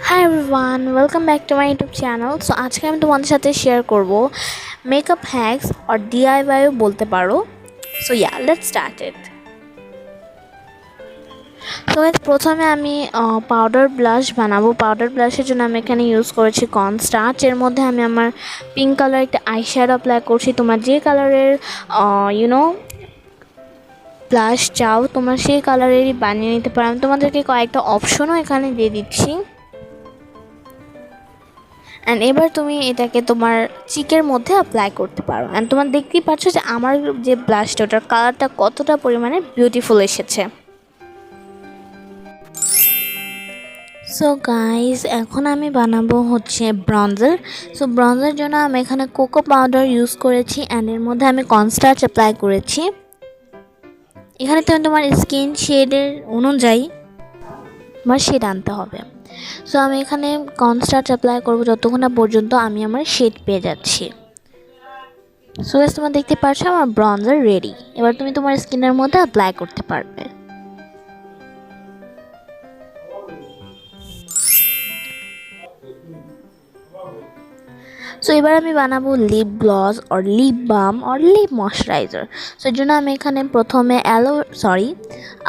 Hi everyone, welcome back to my YouTube channel. So আজকে আমি তোমাদের সাথে শেয়ার করব মেকআপ হ্যাকস or DIY বলতে পারো. So yeah, let's start it. So guys, প্রথমে আমি পাউডার ব্লাশ বানাবো. পাউডার ব্লাশের জন্য আমি এখানে ইউজ করেছি কর্নস্টার্চ. এর মধ্যে আমি আমার পিঙ্ক কালার একটা আইশ্যাডো অ্যাপ্লাই করছি. তোমার যে কালারের ব্লাশ চাও তোমরা সেই কালারেরই বানিয়ে নিতে পারো. আমি তোমাদেরকে কয়েকটা অপশনও এখানে দিয়ে দিচ্ছি. অ্যান্ড এবার তুমি এটাকে তোমার চিকের মধ্যে অ্যাপ্লাই করতে পারো. অ্যান্ড তোমার দেখতেই পাচ্ছ যে আমার যে ব্লাশটা ওটার কালারটা কতটা পরিমাণে বিউটিফুল এসেছে. সো গাইজ, এখন আমি বানাবো হচ্ছে ব্রঞ্জার. সো ব্রঞ্জার জন্য আমি এখানে কোকো পাউডার ইউজ করেছি অ্যান্ড এর মধ্যে আমি কর্নস্টার্চ অ্যাপ্লাই করেছি. এখানে তুমি তোমার স্কিন শেডের অনুযায়ী আমার শেড আনতে হবে. সো আমি এখানে কর্নস্টার্চ অ্যাপ্লাই করবো যতক্ষণ না পর্যন্ত আমি আমার শেড পেয়ে যাচ্ছি. সো গাইস, তোমরা দেখতে পাচ্ছ আমার ব্রঞ্জার রেডি. এবার তুমি তোমার স্কিনের মধ্যে অ্যাপ্লাই করতে পারবে. সো এবার আমি বানাবো lip gloss or lip balm or lip moisturizer. So এর জন্য আমি এখানে প্রথমে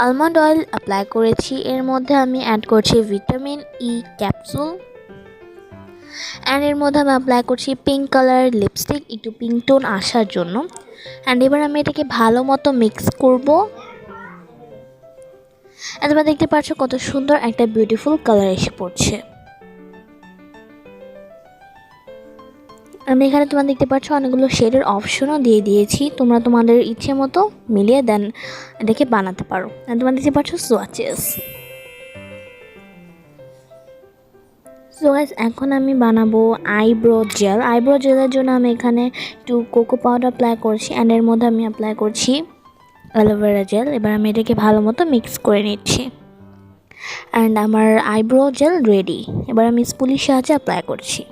আলমন্ড অয়েল অ্যাপ্লাই করেছি. এর মধ্যে আমি অ্যাড করছি ভিটামিন ই ক্যাপসুল অ্যান্ড এর মধ্যে আমি অ্যাপ্লাই করছি পিঙ্ক কালার লিপস্টিক, একটু পিঙ্ক টোন আসার জন্য. অ্যান্ড এবার আমি এটাকে ভালো মতো মিক্স করবো. তোমরা দেখতে পাচ্ছ কত সুন্দর একটা বিউটিফুল কালার এসে পড়ছে. আমি এখানে তোমরা দেখতে পাচ্ছ অনেকগুলো শেডের অপশনও দিয়ে দিয়েছি. তোমরা তোমাদের ইচ্ছে মতো মিলিয়ে দেন এটাকে বানাতে পারো. তোমরা দেখতে পাচ্ছ সোয়াচেস. সো গাইস, এখন আমি বানাবো আইব্রো জেল. আইব্রো জেলের জন্য আমি এখানে একটু কোকো পাউডার অ্যাপ্লাই করছি অ্যান্ড এর মধ্যে আমি অ্যাপ্লাই করছি অ্যালোভেরা জেল. এবার আমি এটাকে ভালো মতো মিক্স করে নিচ্ছি অ্যান্ড আমার আইব্রো জেল রেডি. এবার আমি স্পুলির সাহায্যে অ্যাপ্লাই করছি.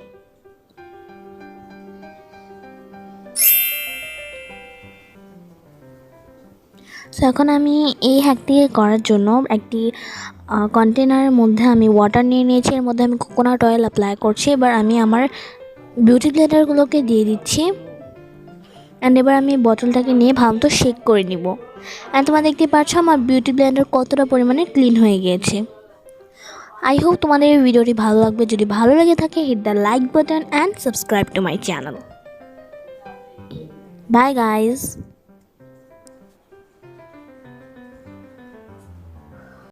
সো এখন আমি এই হ্যাকটি করার জন্য একটি কন্টেনারের মধ্যে আমি ওয়াটার নিয়ে নিয়েছি. এর মধ্যে আমি কোকোনাট অয়েল অ্যাপ্লাই করছি. এবার আমি আমার বিউটি ব্লেন্ডারগুলোকে দিয়ে দিচ্ছি অ্যান্ড এবার আমি বটলটাকে নিয়ে ভালো মতো শেক করে নিব. অ্যান্ড তোমরা দেখতে পাচ্ছ আমার বিউটি ব্লেন্ডার কতটা পরিমাণে ক্লিন হয়ে গিয়েছে. আই হোপ তোমাদের এই ভিডিওটি ভালো লাগবে. যদি ভালো লেগে থাকে, hit the like button and subscribe to my channel. Bye guys.